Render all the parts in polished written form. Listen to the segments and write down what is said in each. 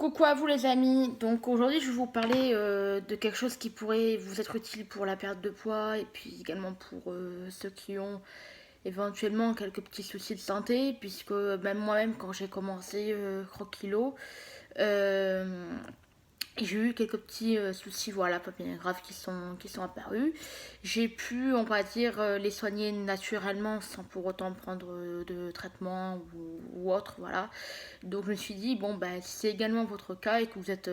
Coucou à vous les amis, donc aujourd'hui je vais vous parler de quelque chose qui pourrait vous être utile pour la perte de poids et puis également pour ceux qui ont éventuellement quelques petits soucis de santé puisque même moi-même quand j'ai commencé Croquilo, euh, j'ai eu quelques petits soucis, voilà, pas bien graves qui sont apparus. J'ai pu, on va dire, les soigner naturellement sans pour autant prendre de traitement ou autre, voilà. Donc je me suis dit, bon, bah, si c'est également votre cas et que vous êtes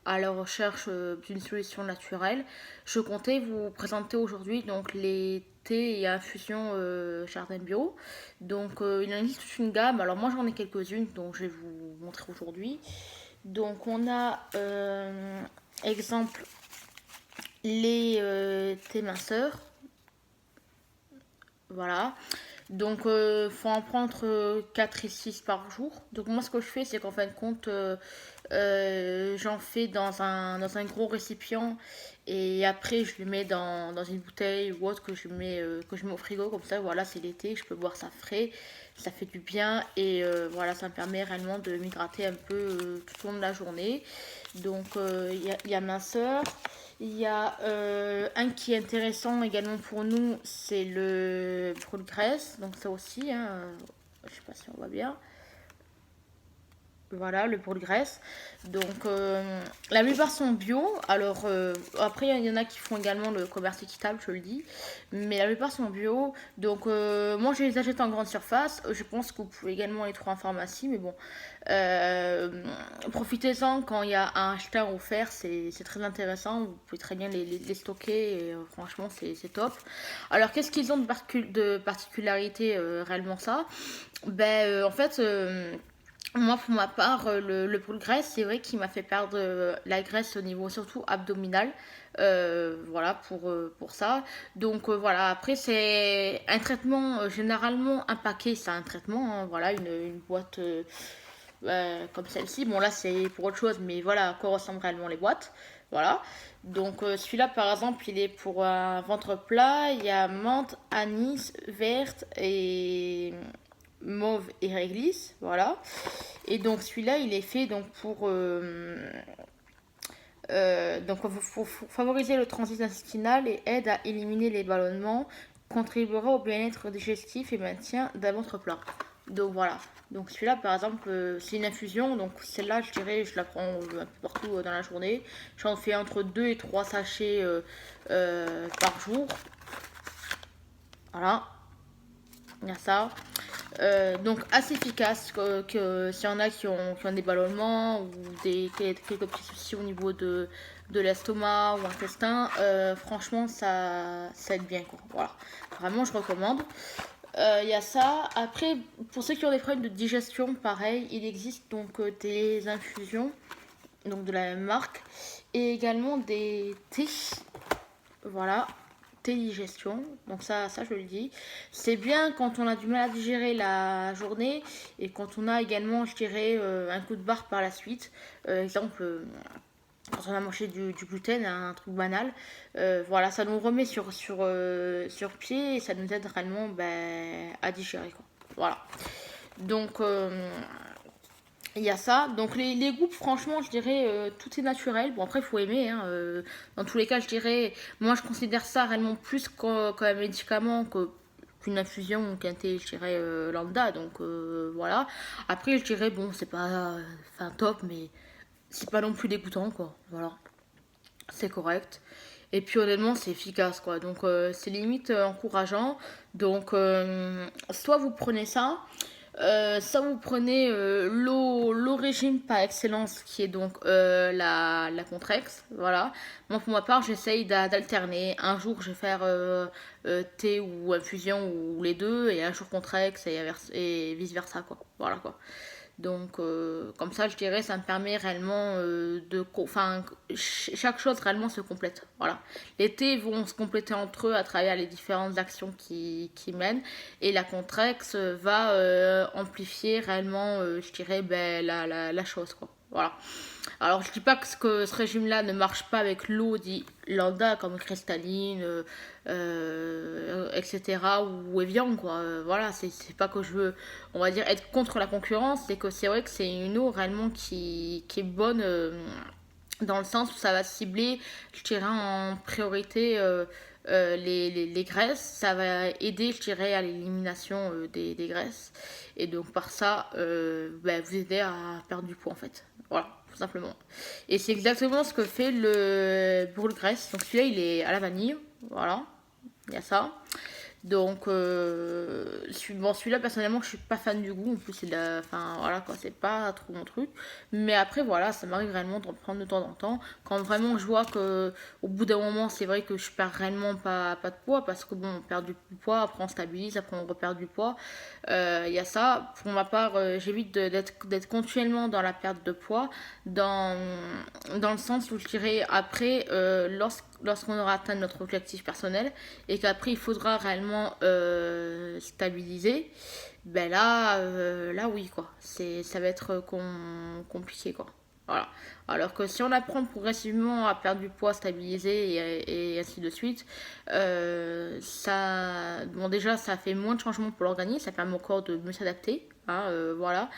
à la recherche d'une solution naturelle, je comptais vous présenter aujourd'hui donc les thés et infusions Jardin Bio. Donc il en existe toute une gamme, alors moi j'en ai quelques-unes, donc je vais vous montrer aujourd'hui. Donc on a exemple les thés minceurs, voilà. Donc faut en prendre 4 et 6 par jour. Donc moi ce que je fais c'est qu'en fin de compte j'en fais dans un gros récipient et après je le mets dans une bouteille ou autre que je mets au frigo comme ça voilà c'est l'été, je peux boire ça frais, ça fait du bien et voilà ça me permet réellement de m'hydrater un peu tout au long de la journée. Donc il y a minceur, il y a un qui est intéressant également pour nous, c'est le brûle graisse. Donc ça aussi, hein, je sais pas si on voit bien. Voilà, le brûle graisse. Donc la plupart sont bio. Alors après, il y en a qui font également le commerce équitable, je le dis. Mais la plupart sont bio. Donc moi, je les achète en grande surface. Je pense que vous pouvez également les trouver en pharmacie. Mais bon, euh, profitez-en quand il y a un acheteur offert. C'est très intéressant. Vous pouvez très bien les stocker. Et franchement, c'est top. Alors qu'est-ce qu'ils ont de particularité réellement ça? Ben, en fait... moi, pour ma part, le pool graisse, c'est vrai qu'il m'a fait perdre la graisse au niveau surtout abdominal. Voilà, pour ça. Donc, voilà, après, c'est un traitement, généralement, un paquet, c'est un traitement. Hein, voilà, une boîte comme celle-ci. Bon, là, c'est pour autre chose, mais voilà à quoi ressemblent réellement les boîtes. Voilà. Donc, celui-là, par exemple, il est pour un ventre plat. Il y a menthe, anis, verte et mauve et réglisse. Voilà. Et donc celui-là, il est fait donc pour favoriser le transit intestinal et aide à éliminer les ballonnements, contribuera au bien-être digestif et maintien d'un ventre plat. Donc voilà. Donc celui-là, par exemple, c'est une infusion. Donc celle-là, je dirais, je la prends un peu partout dans la journée. J'en fais entre 2 et 3 sachets par jour. Voilà. Il y a ça. Donc assez efficace que s'il y en a qui ont des ballonnements ou quelques petits soucis au niveau de l'estomac ou intestin, franchement ça aide bien quoi. Voilà, vraiment je recommande. Il y a ça. Après, pour ceux qui ont des problèmes de digestion, pareil, il existe donc des infusions, donc de la même marque, et également des thés. Voilà, digestion. Donc ça je le dis. C'est bien quand on a du mal à digérer la journée et quand on a également, je dirais, un coup de barre par la suite. Exemple, quand on a mangé du gluten, un truc banal. Voilà, ça nous remet sur pied et ça nous aide réellement à digérer. Quoi. Voilà. Donc, il y a ça. Donc les groupes, franchement, je dirais, tout est naturel. Bon, après, il faut aimer. Hein, dans tous les cas, je dirais, moi, je considère ça réellement plus comme un médicament qu'une infusion ou qu'un thé, je dirais, lambda. Donc voilà. Après, je dirais, bon, c'est pas top, mais c'est pas non plus dégoûtant, quoi. Voilà. C'est correct. Et puis honnêtement, c'est efficace, quoi. Donc c'est limite encourageant. Donc soit vous prenez ça, ça, vous prenez l'eau régime par excellence, qui est donc la Contrex. Voilà. Moi, pour ma part, j'essaye d'alterner. Un jour, je vais faire thé ou infusion ou les deux, et un jour Contrex et vice versa, quoi. Voilà, quoi. Donc, comme ça, je dirais, ça me permet réellement enfin, chaque chose réellement se complète. Voilà. Les thés vont se compléter entre eux à travers les différentes actions qui mènent. Et la Contrex va amplifier réellement, je dirais, la chose, quoi. Voilà. Alors je dis pas que ce régime-là ne marche pas avec l'eau dit lambda comme cristalline, etc. ou Evian quoi. Voilà, c'est pas que je veux, on va dire, être contre la concurrence, c'est que c'est vrai que c'est une eau réellement qui est bonne dans le sens où ça va cibler, je dirais en priorité les graisses, ça va aider, je dirais, à l'élimination des graisses, et donc par ça, vous aider à perdre du poids en fait. Voilà, tout simplement. Et c'est exactement ce que fait le brûle graisse. Donc celui-là, il est à la vanille, voilà, il y a ça. Donc, bon, celui-là, personnellement, je suis pas fan du goût. En plus, c'est de la. Enfin, voilà, quoi, c'est pas trop mon truc. Mais après, voilà, ça m'arrive réellement d'en prendre de temps en temps. Quand vraiment je vois que, au bout d'un moment, c'est vrai que je perds réellement pas de poids. Parce que, bon, on perd du poids, après on stabilise, après on repère du poids. Il y a ça. Pour ma part, j'évite d'être continuellement dans la perte de poids. Dans, dans le sens où je dirais, après, lorsqu'on aura atteint notre objectif personnel et qu'après il faudra réellement stabiliser, ben là, là oui quoi, ça va être compliqué quoi. Voilà. Alors que si on apprend progressivement à perdre du poids, stabiliser et ainsi de suite, bon déjà ça fait moins de changements pour l'organisme, ça permet au corps de mieux s'adapter. Hein, voilà,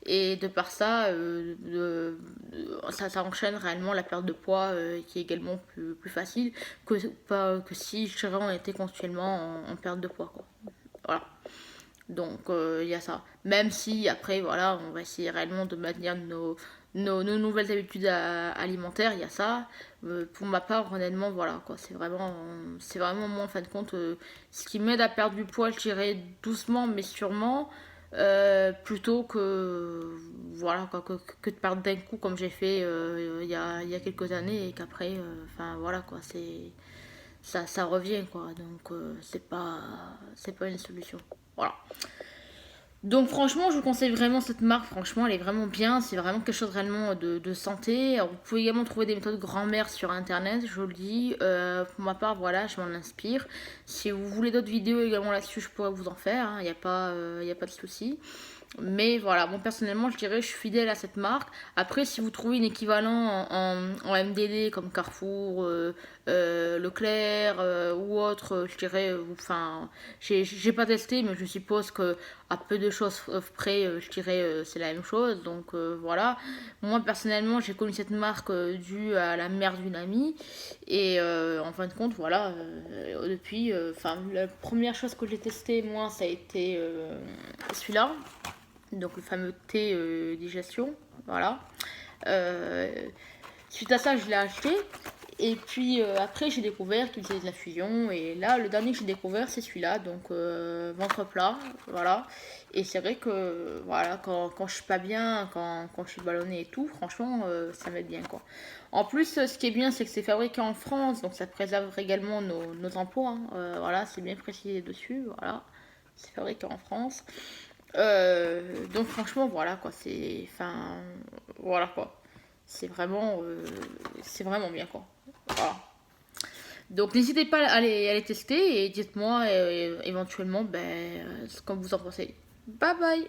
et de par ça, ça enchaîne réellement la perte de poids qui est également plus facile que si je dirais on était continuellement en perte de poids quoi. Voilà. Donc il y a ça. Même si après voilà, on va essayer réellement de maintenir nos nouvelles habitudes alimentaires, il y a ça. Pour ma part, honnêtement, voilà quoi, c'est vraiment moi en fin de compte ce qui m'aide à perdre du poids, je dirais doucement mais sûrement. Plutôt que voilà quoi, que de perdre d'un coup comme j'ai fait il y a quelques années et qu'après enfin voilà quoi, ça revient quoi, donc c'est pas une solution. Voilà. Donc franchement, je vous conseille vraiment cette marque. Franchement, elle est vraiment bien. C'est vraiment quelque chose réellement de santé. Alors, vous pouvez également trouver des méthodes grand-mère sur Internet, je vous le dis. Pour ma part, voilà, je m'en inspire. Si vous voulez d'autres vidéos également là-dessus, je pourrais vous en faire. Il n'y a pas, y a pas de souci. Mais voilà, bon, personnellement, je dirais, je suis fidèle à cette marque. Après, si vous trouvez un équivalent en MDD comme Carrefour, Leclerc ou autre, je dirais, enfin, j'ai pas testé, mais je suppose que à peu de choses près, je dirais, c'est la même chose. Donc voilà. Moi, personnellement, j'ai connu cette marque due à la mère d'une amie. Et en fin de compte, voilà, depuis, enfin, la première chose que j'ai testé, moi, ça a été celui-là, donc le fameux thé digestion, voilà. Euh, Suite à ça, je l'ai acheté. Et puis après, j'ai découvert qu'il faisait de la fusion. Et là, le dernier que j'ai découvert, c'est celui-là. Donc, ventre plat. Voilà. Et c'est vrai que voilà, quand je suis pas bien, quand je suis ballonnée et tout, franchement, ça m'aide bien quoi. En plus, ce qui est bien, c'est que c'est fabriqué en France. Donc, ça préserve également nos emplois. Hein. Voilà, c'est bien précisé dessus. Voilà. C'est fabriqué en France. Donc franchement voilà quoi, enfin voilà quoi, c'est vraiment bien quoi. Voilà. Donc n'hésitez pas à les tester et dites-moi éventuellement ce que vous en pensez. Bye bye.